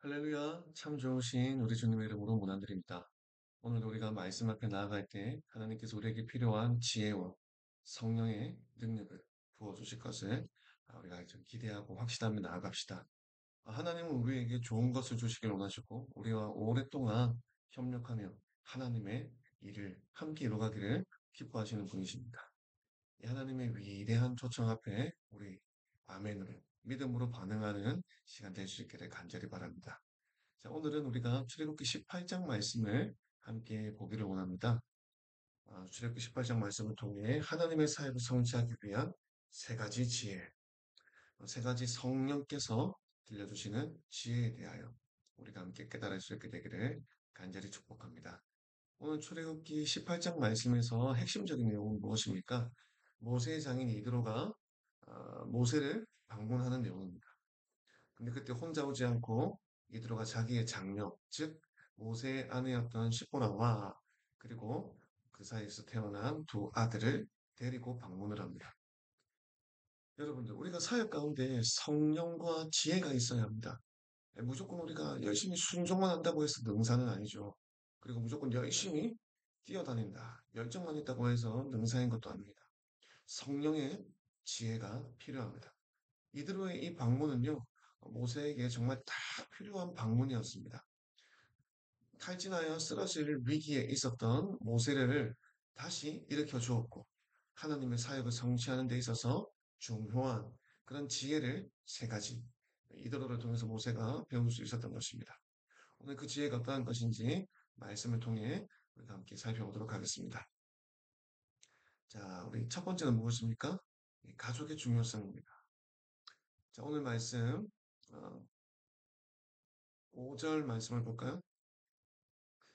할렐루야, 참 좋으신 우리 주님의 이름으로 문안드립니다. 오늘 우리가 말씀 앞에 나아갈 때 하나님께서 우리에게 필요한 지혜와 성령의 능력을 부어주실 것을 우리가 좀 기대하고 확신하며 나아갑시다. 하나님은 우리에게 좋은 것을 주시길 원하시고 우리와 오랫동안 협력하며 하나님의 일을 함께 이루어가기를 기뻐하시는 분이십니다. 이 하나님의 위대한 초청 앞에 우리 아멘으로 믿음으로 반응하는 시간 될 수 있기를 간절히 바랍니다. 자, 오늘은 우리가 출애굽기 18장 말씀을 함께 보기를 원합니다. 출애굽기 18장 말씀을 통해 하나님의 사역을 성취하기 위한 세 가지 지혜, 세 가지 성령께서 들려주시는 지혜에 대하여 우리가 함께 깨달을 수 있게 되기를 간절히 축복합니다. 오늘 출애굽기 18장 말씀에서 핵심적인 내용은 무엇입니까? 모세의 장인 이드로가 모세를 방문하는 내용입니다. 근데 그때 혼자 오지 않고 이드로가 자기의 장녀, 즉 모세의 아내였던 시보라와 그리고 그 사이에서 태어난 두 아들을 데리고 방문을 합니다. 여러분들, 우리가 사역 가운데 성령과 지혜가 있어야 합니다. 무조건 우리가 열심히 순종만 한다고 해서 능사는 아니죠. 그리고 무조건 열심히 뛰어다닌다, 열정만 있다고 해서 능사인 것도 아닙니다. 성령의 지혜가 필요합니다. 이드로의 이 방문은요, 모세에게 정말 딱 필요한 방문이었습니다. 탈진하여 쓰러질 위기에 있었던 모세를 다시 일으켜 주었고, 하나님의 사역을 성취하는 데 있어서 중요한 그런 지혜를 세 가지, 이드로를 통해서 모세가 배울 수 있었던 것입니다. 오늘 그 지혜가 어떠한 것인지 말씀을 통해 우리가 함께 살펴보도록 하겠습니다. 자, 우리 첫 번째는 무엇입니까? 가족의 중요성입니다. 자, 오늘 말씀, 어, 5절 말씀을 볼까요?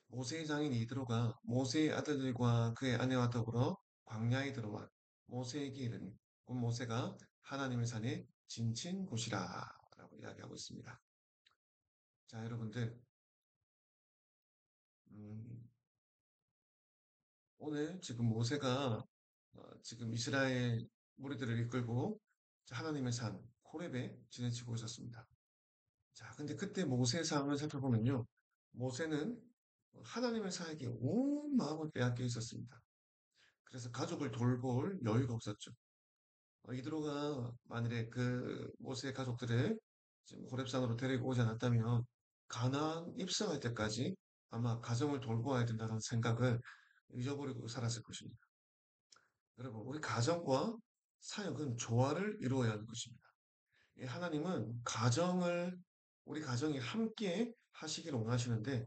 모세의 장인 이드로가 모세의 아들들과 그의 아내와 더불어 광야에 들어와 모세에게 이르니 곧 모세가 하나님의 산에 진친 곳이라 라고 이야기하고 있습니다. 자, 여러분들, 음, 오늘 지금 모세가 지금 이스라엘 무리들을 이끌고 하나님의 산 호렙에 지내치고 있었습니다. 자, 근데 그때 모세의 상황을 살펴보면요, 모세는 하나님의 사역에 온 마음을 빼앗겨 있었습니다. 그래서 가족을 돌볼 여유가 없었죠. 이드로가 만일에 그 모세의 가족들을 지금 호렙산으로 데리고 오지 않았다면 가나안 입성할 때까지 아마 가정을 돌보아야 된다는 생각을 잊어버리고 살았을 것입니다. 여러분, 우리 가정과 사역은 조화를 이루어야 하는 것입니다. 하나님은 우리 가정이 함께 하시기를 원하시는데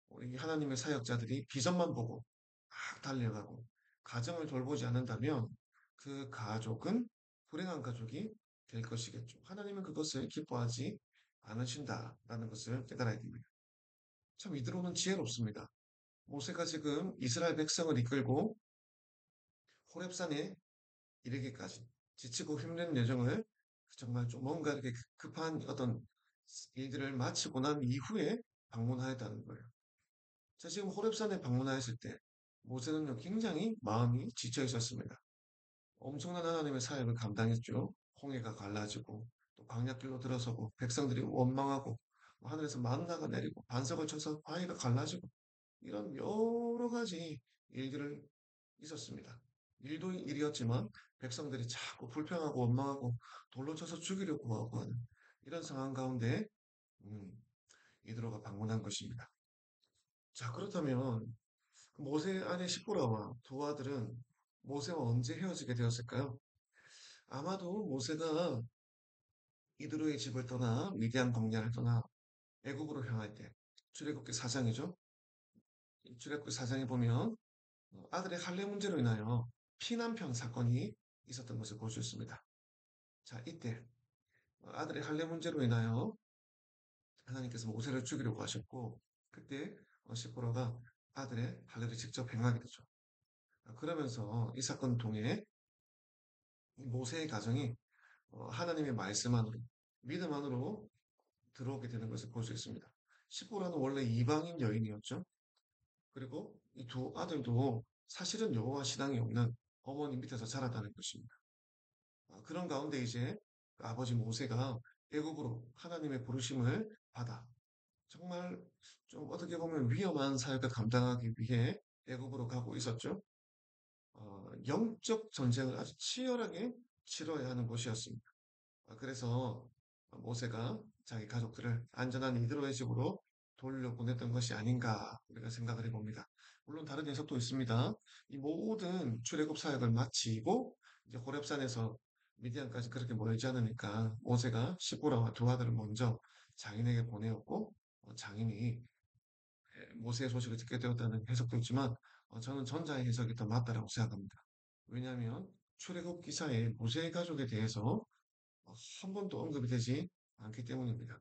우리 하나님의 사역자들이 비전만 보고 막 달려가고 가정을 돌보지 않는다면 그 가족은 불행한 가족이 될 것이겠죠. 하나님은 그것을 기뻐하지 않으신다라는 것을 깨달아야 됩니다. 참 이들로는 지혜롭습니다. 모세가 지금 이스라엘 백성을 이끌고 호렙산에 이르기까지 지치고 힘든 여정을 정말 좀 뭔가 이렇게 급한 어떤 일들을 마치고 난 이후에 방문하였다는 거예요. 자, 지금 호렙산에 방문하였을 때 모세는요, 굉장히 마음이 지쳐 있었습니다. 엄청난 하나님의 사역을 감당했죠. 홍해가 갈라지고 또 광야길로 들어서고 백성들이 원망하고 하늘에서 만나가 내리고 반석을 쳐서 바위가 갈라지고 이런 여러 가지 일들을 있었습니다. 일도 일이었지만 백성들이 자꾸 불평하고 원망하고 돌로 쳐서 죽이려고 하고 하는 이런 상황 가운데 음, 이드로가 방문한 것입니다. 자, 그렇다면 모세의 아내 시보라와 두 아들은 모세와 언제 헤어지게 되었을까요? 아마도 모세가 이드로의 집을 떠나 미디안 광야를 떠나 애굽으로 향할 때 출애굽기 4장이죠. 출애굽기 4장에 보면 아들의 할례 문제로 인하여 피난편 사건이 있었던 것을 볼 수 있습니다. 자, 이때 아들의 할례 문제로 인하여 하나님께서 모세를 죽이려고 하셨고 그때 시보라가 아들의 할례를 직접 행하게 되죠. 그러면서 이 사건을 통해 모세의 가정이 하나님의 말씀 안으로 믿음 안으로 들어오게 되는 것을 볼 수 있습니다. 시보라는 원래 이방인 여인이었죠. 그리고 이 두 아들도 사실은 여호와 신앙이 없는 어머니 밑에서 자랐다는 것입니다. 그런 가운데 이제 그 아버지 모세가 애굽으로 하나님의 부르심을 받아 정말 좀 어떻게 보면 위험한 사역을 감당하기 위해 애굽으로 가고 있었죠. 영적 전쟁을 아주 치열하게 치러야 하는 곳이었습니다. 그래서 모세가 자기 가족들을 안전한 이드로의 집으로 돌려보냈던 것이 아닌가 우리가 생각을 해봅니다. 물론 다른 해석도 있습니다. 이 모든 출애굽 사역을 마치고 이제 호렙산에서 미디안까지 그렇게 멀지 않으니까 모세가 시보라와 두 아들을 먼저 장인에게 보내었고 장인이 모세의 소식을 듣게 되었다는 해석도 있지만 저는 전자의 해석이 더 맞다라고 생각합니다. 왜냐하면 출애굽 기사에 모세의 가족에 대해서 한 번도 언급이 되지 않기 때문입니다.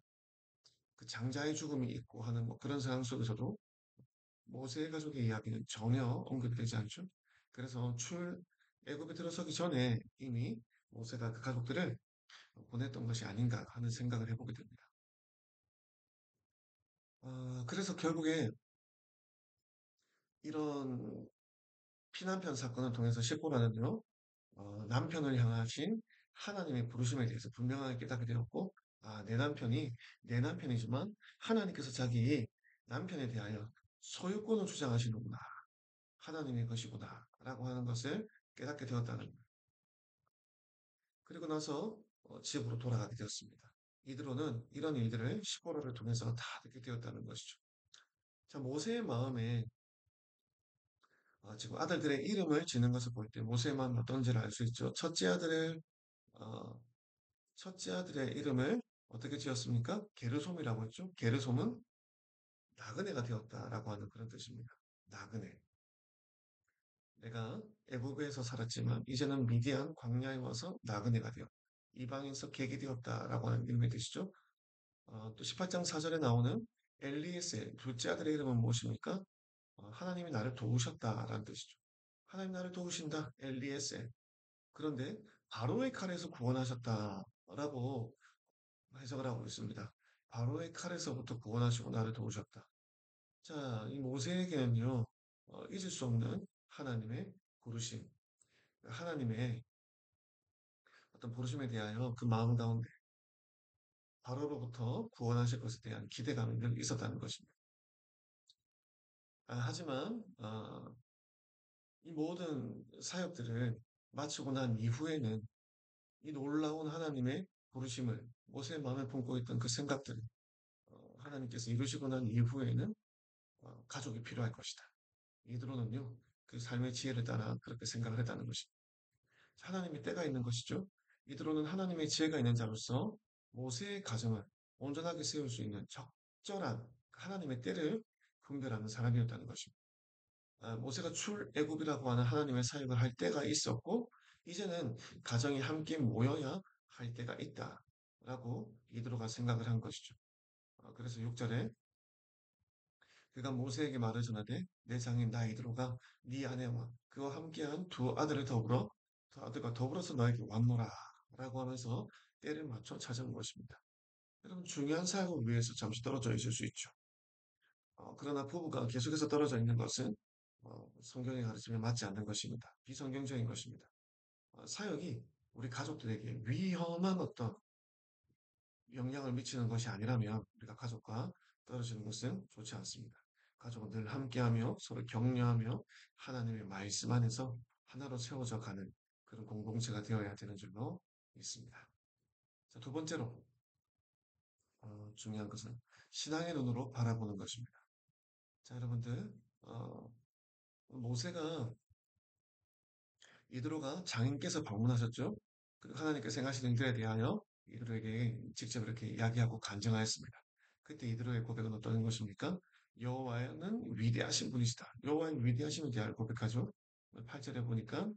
그 장자의 죽음이 있고 하는 뭐 그런 상황 속에서도 모세의 가족의 이야기는 전혀 언급이 되지 않죠. 그래서 애굽에 들어서기 전에 이미 모세가 그 가족들을 보냈던 것이 아닌가 하는 생각을 해보게 됩니다. 그래서 결국에 이런 피난편 사건을 통해서 십보라는요, 남편을 향하신 하나님의 부르심에 대해서 분명하게 깨닫게 되었고, 내 남편이 내 남편이지만 하나님께서 자기 남편에 대하여 소유권을 주장하시는구나. 하나님의 것이구나. 라고 하는 것을 깨닫게 되었다는 거예요. 그리고 나서 집으로 돌아가게 되었습니다. 이드로는 이런 일들을 십보라를 통해서 다 듣게 되었다는 것이죠. 자, 모세의 마음에 지금 아들들의 이름을 지는 것을 볼 때 모세의 마음이 어떤지를 알 수 있죠. 어, 첫째 아들의 이름을 어떻게 지었습니까? 게르솜이라고 했죠. 게르솜은 나그네가 되었다라고 하는 그런 뜻입니다. 나그네. 내가 애굽에서 살았지만 이제는 미디안 광야에 와서 나그네가 되어 이방인서 객이 되었다라고 하는 의미의 뜻이죠. 또 18장 4절에 나오는 엘리에스의 둘째 아들의 이름은 무엇입니까? 하나님이 나를 도우셨다라는 뜻이죠. 하나님 나를 도우신다. 엘리에스. 그런데 바로의 칼에서 구원하셨다라고 해석을 하고 있습니다. 바로의 칼에서부터 구원하시고 나를 도우셨다. 자, 이 모세에게는요, 잊을 수 없는 하나님의 부르심, 하나님의 어떤 부르심에 대하여 그 마음 가운데 바로로부터 구원하실 것에 대한 기대감이 늘 있었다는 것입니다. 하지만 이 모든 사역들을 마치고 난 이후에는 이 놀라운 하나님의 부르심을 모세의 마음에 품고 있던 그 생각들을 하나님께서 이루시고 난 이후에는 가족이 필요할 것이다. 이드로는요, 그 삶의 지혜를 따라 그렇게 생각을 했다는 것입니다. 하나님의 때가 있는 것이죠. 이드로는 하나님의 지혜가 있는 자로서 모세의 가정을 온전하게 세울 수 있는 적절한 하나님의 때를 분별하는 사람이었다는 것입니다. 모세가 출애굽이라고 하는 하나님의 사역을 할 때가 있었고, 이제는 가정이 함께 모여야 할 때가 있다라고 이드로가 생각을 한 것이죠. 그래서 6절에 그가 모세에게 말을 전하되 내 장인 나이드로가 네 아내와 그와 함께한 두 아들을 더불어 두 아들과 더불어서 너에게 왔노라 라고 하면서 때를 맞춰 찾아온 것입니다. 여러분 중요한 사역을 위해서 잠시 떨어져 있을 수 있죠. 그러나 부부가 계속해서 떨어져 있는 것은 성경의 가르침에 맞지 않는 것입니다. 비성경적인 것입니다. 사역이 우리 가족들에게 위험한 어떤 영향을 미치는 것이 아니라면 우리가 가족과 떨어지는 것은 좋지 않습니다. 가족은 늘 함께하며 서로 격려하며 하나님의 말씀 안에서 하나로 세워져 가는 그런 공동체가 되어야 되는 줄로 믿습니다. 자, 두 번째로 중요한 것은 신앙의 눈으로 바라보는 것입니다. 자, 여러분들 모세가 이드로가 장인께서 방문하셨죠. 그리고 하나님께서 행하신 일들에 대하여 이드로에게 직접 이렇게 이야기하고 간증하였습니다. 그때 이드로의 고백은 어떤 것입니까? 여호와는 위대하신 분이시다. 여호와의 위대하심에 대하여 고백하죠. 8절에 보니까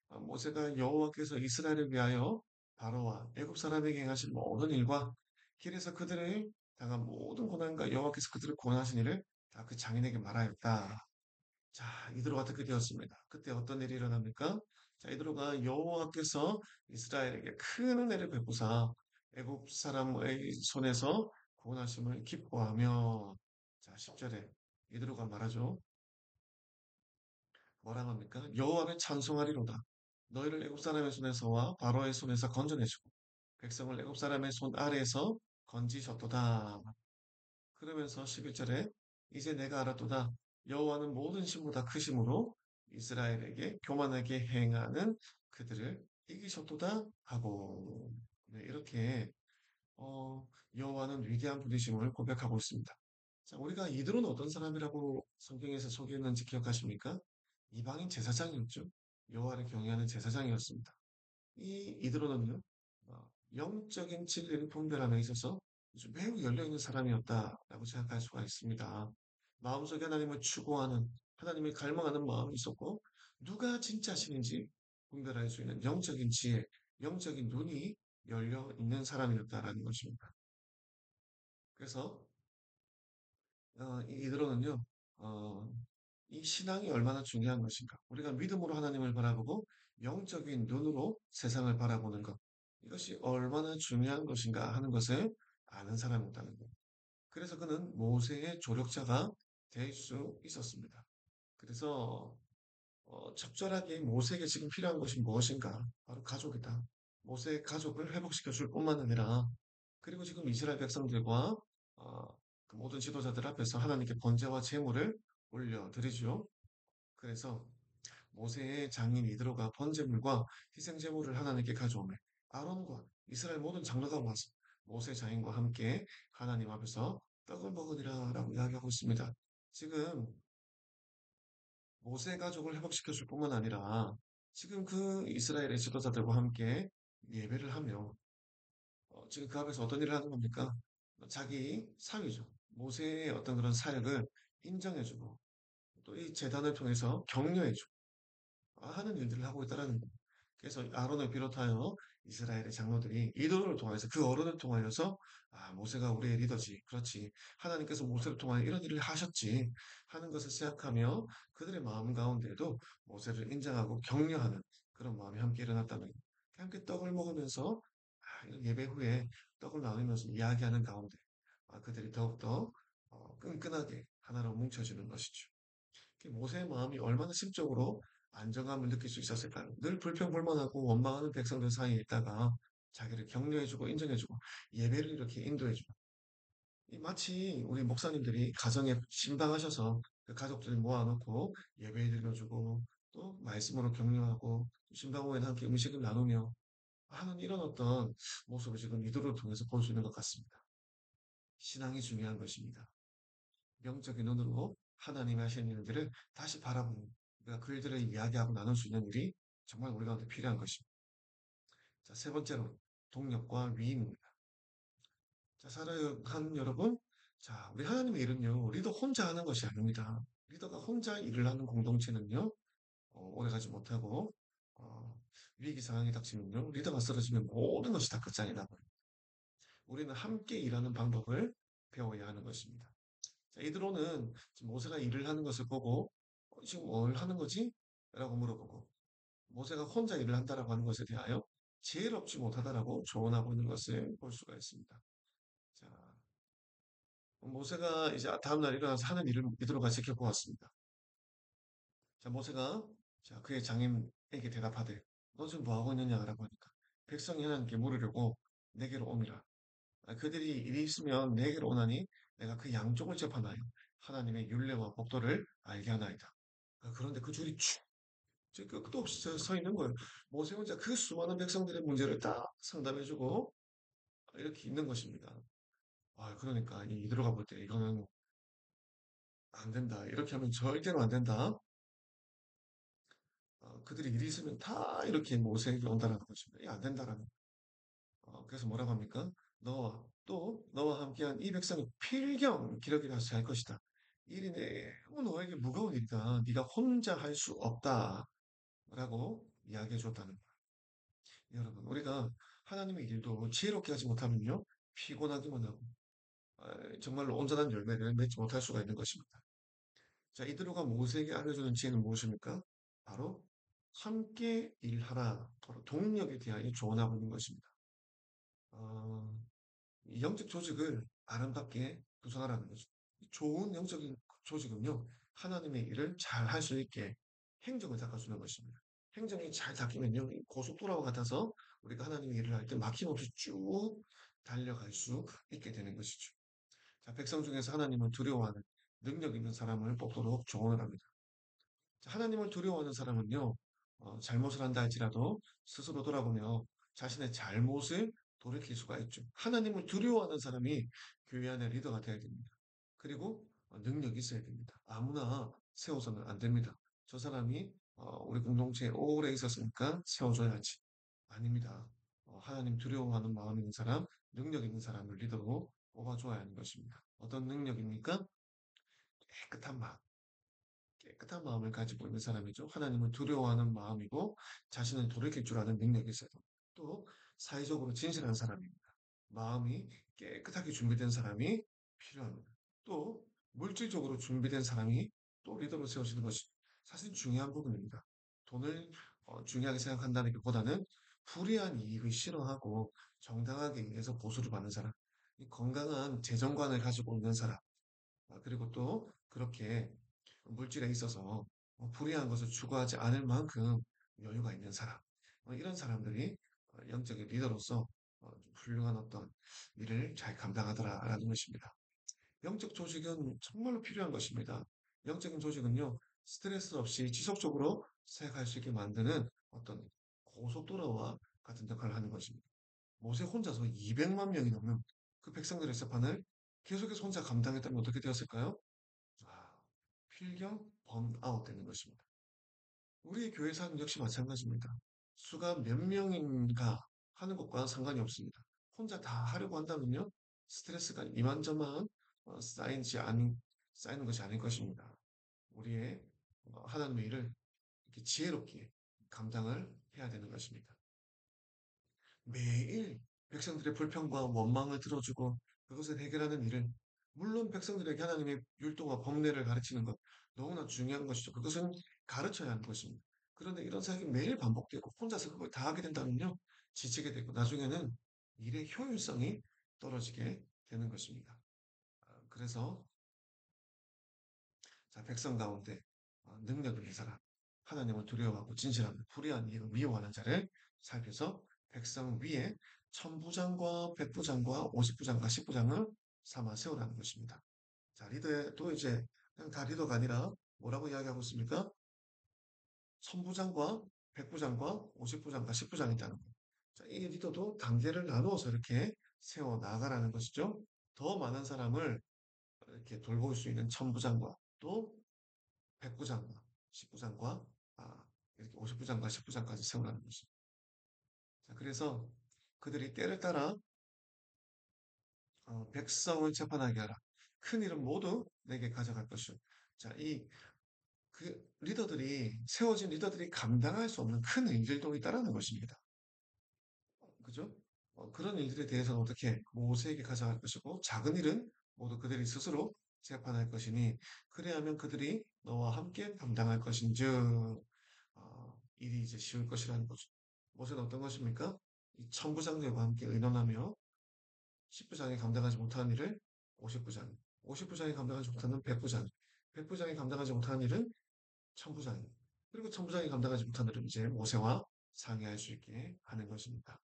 모세가 여호와께서 이스라엘을 위하여 바로와 애굽 사람에게 행하신 모든 일과 길에서 그들을 당한 모든 고난과 여호와께서 그들을 구원하신 일을 다 그 장인에게 말하였다. 자, 이드로가 듣게 되었습니다. 그때 어떤 일이 일어납니까? 자, 이드로가 여호와께서 이스라엘에게 큰 은혜를 베푸사 애굽 사람의 손에서 구원하심을 기뻐하며 자, 10절에 이드로가 말하죠. 뭐라 합니까? 여호와를 찬송하리로다. 너희를 애굽 사람의 손에서와 바로의 손에서 건져내시고 백성을 애굽 사람의 손 아래에서 건지셨도다. 그러면서 11절에 이제 내가 알았도다. 여호와는 모든 신보다 크심으로 이스라엘에게 교만하게 행하는 그들을 이기셨도다 하고 네, 이렇게 여호와는 위대한 분이심을 고백하고 있습니다. 자, 우리가 이들은 어떤 사람이라고 성경에서 소개했는지 기억하십니까? 이방인 제사장이었죠. 여호와를 경외하는 제사장이었습니다. 이드로는요, 영적인 진리를 분별함에 있어서 매우 열려있는 사람이었다라고 생각할 수가 있습니다. 마음속에 하나님을 추구하는, 하나님을 갈망하는 마음이 있었고, 누가 진짜 신인지 분별할 수 있는 영적인 지혜, 영적인 눈이 열려 있는 사람이었다라는 것입니다. 그래서 이들어는요, 어, 이 신앙이 얼마나 중요한 것인가. 우리가 믿음으로 하나님을 바라보고 영적인 눈으로 세상을 바라보는 것. 이것이 얼마나 중요한 것인가 하는 것을 아는 사람이었다는 것. 그래서 그는 모세의 조력자가 될 수 있었습니다. 그래서 적절하게 모세에게 지금 필요한 것이 무엇인가? 바로 가족이다. 모세의 가족을 회복시켜 줄 뿐만 아니라 그리고 지금 이스라엘 백성들과 어, 그 모든 지도자들 앞에서 하나님께 번제와 제물을 올려드리죠. 그래서 모세의 장인 이드로가 번제물과 희생 제물을 하나님께 가져오매 아론과 이스라엘 모든 장로가 와서 모세 장인과 함께 하나님 앞에서 떡을 먹으리라라고 이야기하고 있습니다. 지금 모세 가족을 회복시켜 줄 뿐만 아니라 지금 그 이스라엘의 지도자들과 함께 예배를 하며 지금 그 앞에서 어떤 일을 하는 겁니까? 자기 사위죠. 모세의 어떤 그런 사역을 인정해주고 또 이 재단을 통해서 격려해주고 하는 일들을 하고 있다라는 거예요. 그래서 아론을 비롯하여 이스라엘의 장로들이 이도를 통해서 그 어른을 통하여서 모세가 우리의 리더지. 그렇지. 하나님께서 모세를 통하여 이런 일을 하셨지. 하는 것을 생각하며 그들의 마음 가운데에도 모세를 인정하고 격려하는 그런 마음이 함께 일어났다는 거예요. 함께 떡을 먹으면서 이런 예배 후에 떡을 나누면서 이야기하는 가운데 그들이 더욱더 끈끈하게 하나로 뭉쳐지는 것이죠. 모세의 마음이 얼마나 심적으로 안정감을 느낄 수 있었을까요? 늘 불평불만하고 원망하는 백성들 사이에 있다가 자기를 격려해주고 인정해주고 예배를 이렇게 인도해주고 마치 우리 목사님들이 가정에 신방하셔서 그 가족들 모아놓고 예배 드려주고 또 말씀으로 격려하고 신방 후에는 함께 음식을 나누며 하는 이런 어떤 모습을 지금 이도를 통해서 볼 수 있는 것 같습니다. 신앙이 중요한 것입니다. 영적인 눈으로 하나님이 하시는 일들을 다시 바라보는 그러니까 그 일들을 이야기하고 나눌 수 있는 일이 정말 우리 가운데 필요한 것입니다. 자, 세 번째로 동력과 위임입니다. 자, 사랑하는 여러분, 자, 우리 하나님의 일은요, 리더 혼자 하는 것이 아닙니다. 리더가 혼자 일을 하는 공동체는요, 오래가지 못하고 위기 상황이 닥치면요, 리더가 쓰러지면 모든 것이 다 끝장이 나버려요. 우리는 함께 일하는 방법을 배워야 하는 것입니다. 자, 이드로는 지금 모세가 일을 하는 것을 보고 지금 뭘 하는 거지? 라고 물어보고 모세가 혼자 일을 한다라고 하는 것에 대하여 지혜롭지 못하다라고 조언하고 있는 것을 볼 수가 있습니다. 자, 모세가 이제 다음날 일어나서 하는 일을 이드로가 지켜보았습니다. 자, 모세가 자, 그의 장인에게 대답하되 너 지금 뭐 하고 있느냐라고 하니까 백성이 하나님께 물으려고 내게로 오니라. 그들이 일이 있으면 내게로 오나니 내가 그 양쪽을 재판하여 하나님의 율례와 법도를 알게 하나이다. 그런데 그 줄이 쭉 끝도 없이 서 있는 거예요. 모세 혼자 그 수많은 백성들의 문제를 다 상담해주고 이렇게 있는 것입니다. 그러니까 이 들어가 볼 때 이거는 안 된다. 이렇게 하면 절대로 안 된다. 그들이 일이 있으면 다 이렇게 모세에게 온다는 것입니다. 이게 안 된다라는. 그래서 뭐라고 합니까? 너와 또 너와 함께한 이 백성이 필경 기록이 다시 할 것이다. 일이 너무 너에게 무거운 일이다. 네가 혼자 할 수 없다라고 이야기해 줬다는 거예요. 여러분, 우리가 하나님의 일도 지혜롭게 하지 못하면요, 피곤하기만 하고, 정말로 온전한 열매를 맺지 못할 수가 있는 것입니다. 자, 이드로가 모세에게 알려주는 지혜는 무엇입니까? 바로 함께 일하라. 바로 동력에 대하여 조언하고 있는 것입니다. 어, 이 영적 조직을 아름답게 구성하라는 거죠. 좋은 영적인 조직은요, 하나님의 일을 잘 할 수 있게 행정을 닦아주는 것입니다. 행정이 잘 닦이면요, 고속도로와 같아서 우리가 하나님의 일을 할 때 막힘없이 쭉 달려갈 수 있게 되는 것이죠. 자, 백성 중에서 하나님을 두려워하는 능력 있는 사람을 뽑도록 조언을 합니다. 자, 하나님을 두려워하는 사람은요, 잘못을 한다 할지라도 스스로 돌아보며 자신의 잘못을 돌이킬 수가 있죠. 하나님을 두려워하는 사람이 교회 안의 리더가 되어야 됩니다. 그리고 능력이 있어야 됩니다. 아무나 세워서는 안 됩니다. 저 사람이 우리 공동체에 오래 있었으니까 세워줘야지. 아닙니다. 하나님 두려워하는 마음 있는 사람, 능력 있는 사람을 리더로 뽑아줘야 하는 것입니다. 어떤 능력입니까? 깨끗한 마음. 깨끗한 마음을 가지고 있는 사람이죠. 하나님을 두려워하는 마음이고 자신을 돌이킬 줄 아는 능력이 있어요. 또 사회적으로 진실한 사람입니다. 마음이 깨끗하게 준비된 사람이 필요합니다. 또 물질적으로 준비된 사람이 또 리더로 세워지는 것이 사실 중요한 부분입니다. 돈을 중요하게 생각한다는 것보다는 불이한 이익을 싫어하고 정당하게 일해서 보수를 받는 사람, 이 건강한 재정관을 가지고 있는 사람, 그리고 또 그렇게 물질에 있어서 불이한 것을 추구하지 않을 만큼 여유가 있는 사람, 이런 사람들이 영적인 리더로서 좀 훌륭한 어떤 일을 잘 감당하더라라는 것입니다. 영적 조직은 정말로 필요한 것입니다. 영적인 조직은요, 스트레스 없이 지속적으로 생각할 수 있게 만드는 어떤 고속도로와 같은 역할을 하는 것입니다. 모세 혼자서 200만 명이 넘는 그 백성들의 재판을 계속해서 혼자 감당했다면 어떻게 되었을까요? 아, 필경 번아웃 되는 것입니다. 우리 교회 사는 역시 마찬가지입니다. 수가 몇 명인가 하는 것과 상관이 없습니다. 혼자 다 하려고 한다면요, 스트레스가 이만저만 쌓이는 것이 아닐 것입니다. 우리의 하나님의 일을 이렇게 지혜롭게 감당을 해야 되는 것입니다. 매일 백성들의 불평과 원망을 들어주고 그것을 해결하는 일을 물론 백성들에게 하나님의 율도와 법례를 가르치는 것 너무나 중요한 것이죠. 그것은 가르쳐야 하는 것입니다. 그런데 이런 생각이 매일 반복되고 혼자서 그걸 다 하게 된다면요. 지치게 되고 나중에는 일의 효율성이 떨어지게 되는 것입니다. 그래서 자, 백성 가운데 능력 있는 사람, 하나님을 두려워하고 진실하며 불의한 이익을 미워하는 자를 살펴서 백성 위에 천부장과 백부장과 오십부장과 십부장을 삼아 세우라는 것입니다. 자, 리더에 또 이제 그냥 다 리더가 아니라 뭐라고 이야기하고 있습니까? 천부장과 백부장과 오십부장과 십부장이 있다는 거. 자, 이 리더도 단계를 나누어서 이렇게 세워 나가라는 것이죠. 더 많은 사람을 이렇게 돌볼 수 있는 천부장과 또 백부장과 십부장과 이렇게 오십부장과 십부장까지 세우라는 것입니다. 자, 그래서 그들이 때를 따라 백성을 재판하게 하라. 큰 일은 모두 내게 가져갈 것이요. 자, 그 리더들이 세워진 리더들이 감당할 수 없는 큰 일들도 있다라는 것입니다. 그죠? 그런 일들에 대해서는 어떻게 모세에게 가져갈 것이고 작은 일은 모두 그들이 스스로 재판할 것이니 그래야 하면 그들이 너와 함께 감당할 것인즉 일이 이제 쉬울 것이라는 거죠. 모세는 어떤 것입니까? 이 천부장들과 함께 의논하며 십부장이 감당하지 못한 일을 오십부장, 오십부장이 감당하지 못하는 백부장, 백부장이 감당하지 못한 일은 천부장이, 그리고 천부장이 감당하지 못한 일은 이제 모세와 상의할 수 있게 하는 것입니다.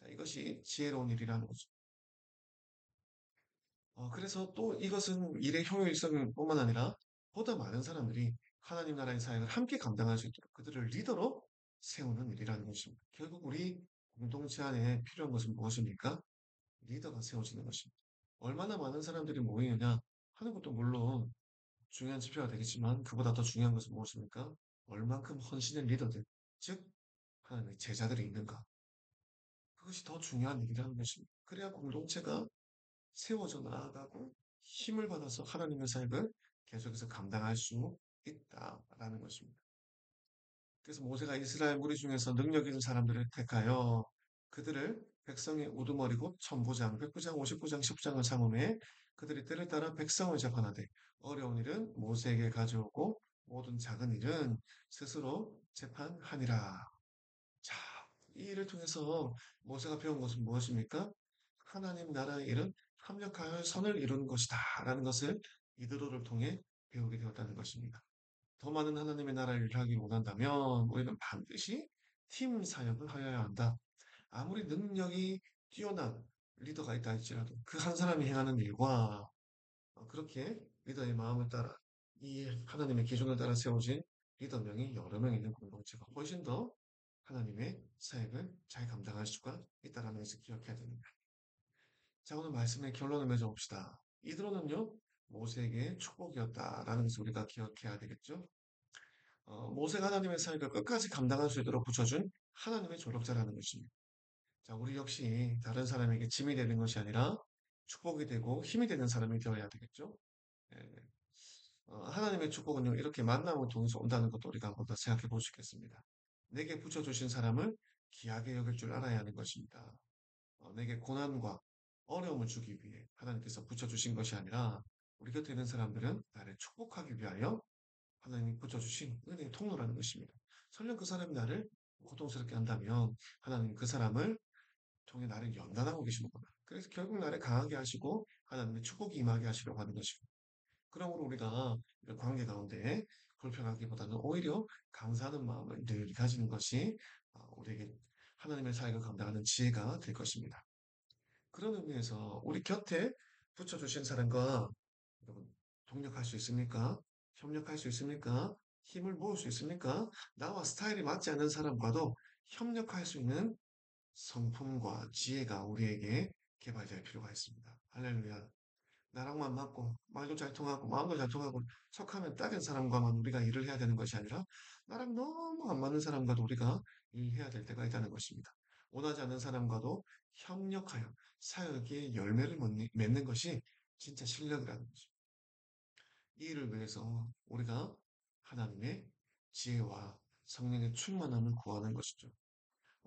자, 이것이 지혜로운 일이라는 거죠. 그래서 또 이것은 일의 효율성뿐만 아니라 보다 많은 사람들이 하나님 나라의 사역을 함께 감당할 수 있도록 그들을 리더로 세우는 일이라는 것입니다. 결국 우리 공동체 안에 필요한 것은 무엇입니까? 리더가 세워지는 것입니다. 얼마나 많은 사람들이 모이느냐 하는 것도 물론 중요한 지표가 되겠지만 그보다 더 중요한 것은 무엇입니까? 얼만큼 헌신의 리더들, 즉 하나님의 제자들이 있는가. 그것이 더 중요한 일이라는 것입니다. 그래야 공동체가 세워져 나아가고 힘을 받아서 하나님의 사역을 계속해서 감당할 수 있다라는 것입니다. 그래서 모세가 이스라엘 무리 중에서 능력 있는 사람들을 택하여 그들을 백성의 우두머리고 천부장, 백부장, 오십부장, 십부장을 삼음해 그들이 때를 따라 백성을 재판하되 어려운 일은 모세에게 가져오고 모든 작은 일은 스스로 재판하니라. 자, 이 일을 통해서 모세가 배운 것은 무엇입니까? 하나님 나라의 일은 협력하여 선을 이루는 것이다. 라는 것을 이드로를 통해 배우게 되었다는 것입니다. 더 많은 하나님의 나라를 일하기 원한다면 우리는 반드시 팀 사역을 하여야 한다. 아무리 능력이 뛰어난 리더가 있다 할지라도 그 한 사람이 행하는 일과 그렇게 리더의 마음을 따라 이 하나님의 기준을 따라 세워진 리더명이 여러 명 있는 공동체가 훨씬 더 하나님의 사역을 잘 감당할 수가 있다는 것을 기억해야 됩니다. 자, 오늘 말씀의 결론을 맺어봅시다. 이드로는요, 모세에게 축복이었다라는 것을 우리가 기억해야 되겠죠? 모세가 하나님의 사역을 끝까지 감당할 수 있도록 붙여준 하나님의 조력자라는 것입니다. 자, 우리 역시 다른 사람에게 짐이 되는 것이 아니라 축복이 되고 힘이 되는 사람이 되어야 되겠죠? 예, 하나님의 축복은요, 이렇게 만남을 통해서 온다는 것도 우리가 한번 더 생각해 볼 수 있겠습니다. 내게 붙여주신 사람을 귀하게 여길 줄 알아야 하는 것입니다. 내게 고난과 어려움을 주기 위해 하나님께서 붙여주신 것이 아니라 우리 곁에 있는 사람들은 나를 축복하기 위하여 하나님이 붙여주신 은혜의 통로라는 것입니다. 설령 그 사람이 나를 고통스럽게 한다면 하나님 그 사람을 통해 나를 연단하고 계시는구나. 그래서 결국 나를 강하게 하시고 하나님의 축복이 임하게 하시려고 하는 것이고 그러므로 우리가 이런 관계 가운데 불평하기보다는 오히려 감사하는 마음을 늘 가지는 것이 우리에게 하나님의 사역을 감당하는 지혜가 될 것입니다. 그런 의미에서 우리 곁에 붙여주신 사람과 여러분 동력할 수 있습니까? 협력할 수 있습니까? 힘을 모을 수 있습니까? 나와 스타일이 맞지 않는 사람과도 협력할 수 있는 성품과 지혜가 우리에게 개발될 필요가 있습니다. 할렐루야. 나랑만 맞고 말도 잘 통하고 마음도 잘 통하고 척하면 딱인 사람과만 우리가 일을 해야 되는 것이 아니라 나랑 너무 안 맞는 사람과도 우리가 일해야 될 때가 있다는 것입니다. 원하지 않는 사람과도 협력하여 사역의 열매를 맺는 것이 진짜 실력이라는 것입니다. 이 일을 위해서 우리가 하나님의 지혜와 성령의 충만함을 구하는 것이죠.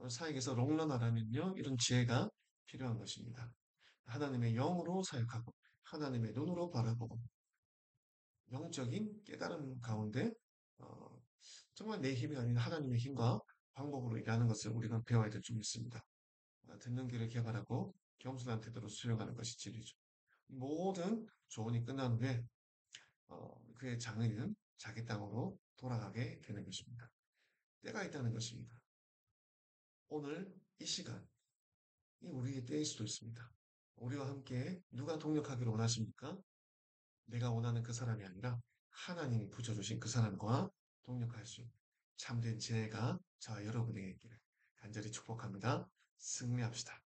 사역에서 롱런하려면요 이런 지혜가 필요한 것입니다. 하나님의 영으로 사역하고 하나님의 눈으로 바라보고 영적인 깨달음 가운데 어, 정말 내 힘이 아닌 하나님의 힘과 방법으로 일하는 것을 우리가 배워야 될 줄 믿습니다. 듣는 길을 개발하고 겸손한 태도로 수용하는 것이 진리죠. 모든 조언이 끝난 후에 그의 장의는 자기 땅으로 돌아가게 되는 것입니다. 때가 있다는 것입니다. 오늘 이 시간이 우리의 때일 수도 있습니다. 우리와 함께 누가 동력하기를 원하십니까? 내가 원하는 그 사람이 아니라 하나님이 붙여주신 그 사람과 동력할 수 있는 참된 지혜가 저와 여러분에게 있기를 간절히 축복합니다. 승리합시다.